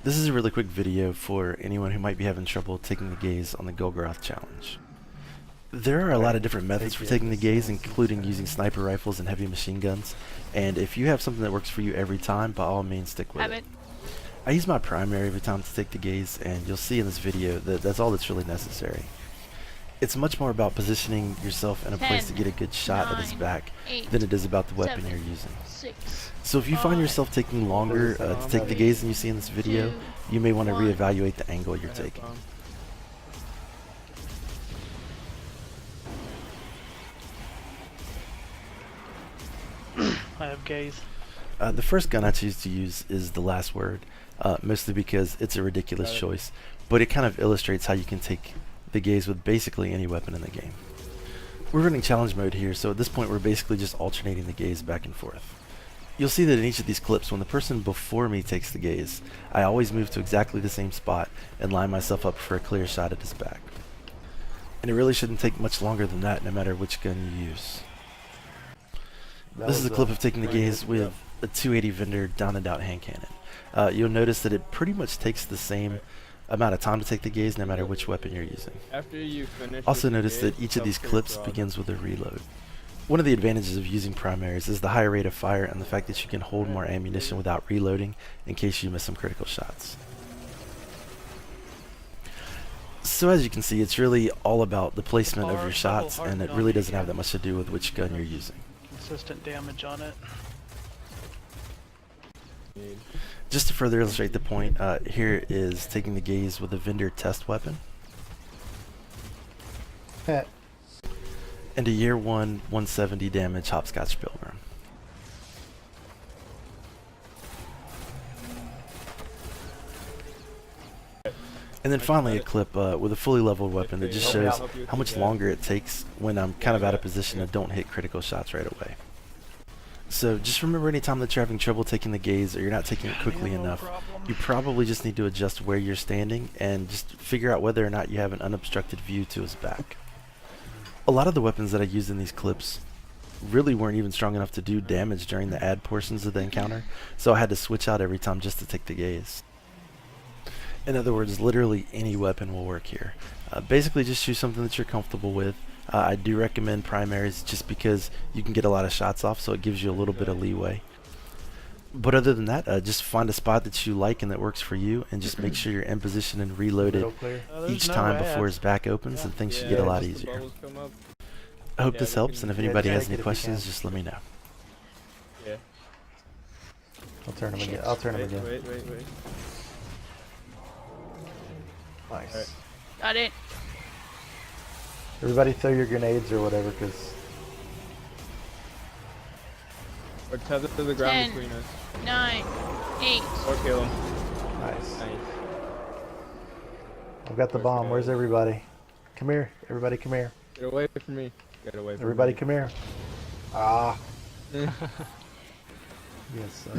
This is a really quick video for anyone who might be having trouble taking the gaze on the Golgoroth challenge. There are a lot of different methods for taking the gaze, including using sniper rifles and heavy machine guns, and if you have something that works for you every time, by all means stick with it. I use my primary every time to take the gaze, and you'll see in this video that that's all that's really necessary. It's much more about positioning yourself in a place to get a good shot at his back than it is about the weapon you're using. So if you find yourself taking longer to take the gaze than you see in this video, you may want to reevaluate the angle you're taking. I have gaze. The first gun I choose to use is the Last Word, mostly because it's a ridiculous choice, but it kind of illustrates how you can take the gaze with basically any weapon in the game. We're running challenge mode here, so at this point we're basically just alternating the gaze back and forth. You'll see that in each of these clips, when the person before me takes the gaze, I always move to exactly the same spot and line myself up for a clear shot at his back. And it really shouldn't take much longer than that, no matter which gun you use. This is a clip of taking the gaze with a 280 Vendor down and out hand cannon. You'll notice that it pretty much takes the same amount of time to take the gaze no matter which weapon you're using. Also notice that each of these clips begins with a reload. One of the advantages of using primaries is the higher rate of fire and the fact that you can hold more ammunition without reloading in case you miss some critical shots. So as you can see, it's really all about the placement of your shots, and it really doesn't have that much to do with which gun you're using. Consistent damage on it. Just to further illustrate the point, here is taking the gaze with a Vendor test weapon. And a year 1 170 damage hopscotch pilgrim. And then finally a clip with a fully leveled weapon that just shows how much longer it takes when I'm kind of out of position and don't hit critical shots right away. So just remember, anytime that you're having trouble taking the gaze or you're not taking it quickly enough, you probably just need to adjust where you're standing and just figure out whether or not you have an unobstructed view to his back. A lot of the weapons that I used in these clips really weren't even strong enough to do damage during the ad portions of the encounter, so I had to switch out every time just to take the gaze. In other words, literally any weapon will work here. Basically just choose something that you're comfortable with. I do recommend primaries just because you can get a lot of shots off, so it gives you a little bit of leeway. But other than that, just find a spot that you like and that works for you, and just make sure you're in position and reloaded each time before his back opens, and things should get a lot easier. I hope this helps, and if anybody has any questions, just let me know. I'll turn him again. I'll turn him again. Wait. Nice. Got it. Everybody throw your grenades or whatever, because Or tether to the ground 10, between us. 9, 8. Or kill him. nice. Nice. I've got the bomb. Where's everybody? Come here. Everybody come here. Get away from me. Get away from Everybody me. come here. Ah. You guys suck.